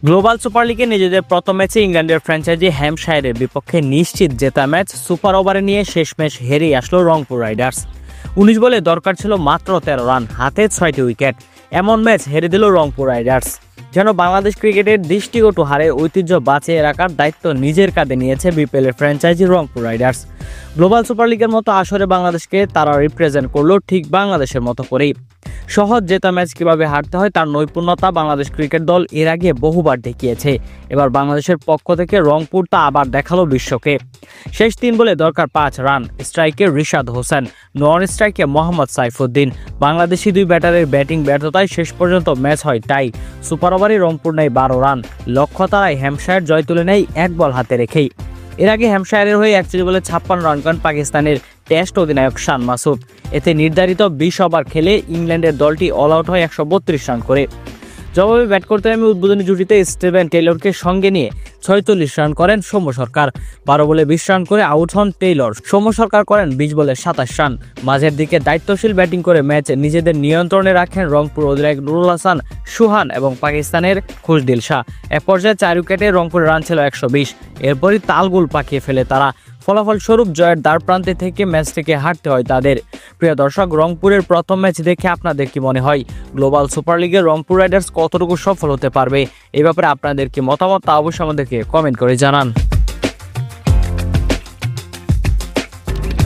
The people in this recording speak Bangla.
গ্লোবাল সুপার লিগে নিজেদের প্রথম ম্যাচে ইংল্যান্ডের ফ্র্যাঞ্চাইজি হ্যাম্পশায়ারের বিপক্ষে নিশ্চিত জেতা ম্যাচ সুপার ওভারে নিয়ে শেষ ম্যাচ হেরেই আসলো রংপুর রাইডার্স। ১৯ বলে দরকার ছিল মাত্র ১৩ রান, হাতে ৬টি উইকেট। এমন ম্যাচ হেরে দিল রংপুর রাইডার্স। যেন বাংলাদেশ ক্রিকেটের দৃষ্টিকটু হারের ঐতিহ্য বাঁচিয়ে রাখার দায়িত্ব নিজের কাঁধে নিয়েছে বিপিএলের franchise Rangpur riders. Global super লিগের মতো আসরে বাংলাদেশকে তারা রিপ্রেজেন্ট করলো ঠিক বাংলাদেশের মতো করেই। সহজ জেতা ম্যাচ কিভাবে হারতে হয় তার নৈপুণ্যতা বাংলাদেশ ক্রিকেট দল এর আগে বহুবার দেখিয়েছে। এবার বাংলাদেশের পক্ষ থেকে রংপুর তা আবার দেখালো বিশ্বকে। শেষ ৩ বলে দরকার ৫ রান, স্ট্রাইকে রিশাদ হোসেন, নন স্ট্রাইকে মোহাম্মদ সাইফুদ্দিন। বাংলাদেশি দুই ব্যাটারের ব্যাটিং ব্যর্থতায় শেষ পর্যন্ত ম্যাচ হয় টাই। সুপার ওভারে রংপুর নেয় ১২ রান, লক্ষ্য তারাই হ্যাম্পশায়ার জয় তুলে নেয় ১ বল হাতে রেখেই। এর আগে হ্যাম্পশায়ারের হয়ে ৩১ বলে ৫৬ রান করেন পাকিস্তানের টেস্ট অধিনায়ক শান মাসুদ। এতে নির্ধারিত ২০ ওভার খেলে ইংল্যান্ডের দলটি অল আউট হয় ১৩২ রান করে। জবাবে ব্যাট করতে নেমে উদ্বোধনী জুটিতে স্টিভেন টেইলরকে সঙ্গে নিয়ে ৪৬ রান করেন সৌম্য সরকার। ১২ বলে ২০ রান করে আউট হন টেইলর। সৌম্য সরকার করেন ২০ বলে ২৭ রান। মাঝের দিকে দায়িত্বশীল ব্যাটিং করে ম্যাচ নিজেদের নিয়ন্ত্রণে রাখেন রংপুর অধিনায়ক নুরুল হাসান সুহান এবং পাকিস্তানের খুশদিল শাহ। এক পর্যায়ে ৪ উইকেটে রংপুরের রান ছিল ১২০। এরপরই তালগোল পাকিয়ে ফেলে তারা। ফলাফলস্বরূপ জয়ের দ্বারপ্রান্তে থেকে ম্যাচটিকে হারতে হয় তাদের। প্রিয় দর্শক, রংপুরের প্রথম ম্যাচ দেখে আপনাদের কি মনে হয়? গ্লোবাল সুপার লিগে রংপুর রাইডার্স কতটুকু সফল হতে পারবে? এই ব্যাপারে আপনাদের কি মতামত তা অবশ্যই আমাদেরকে কমেন্ট করে জানান।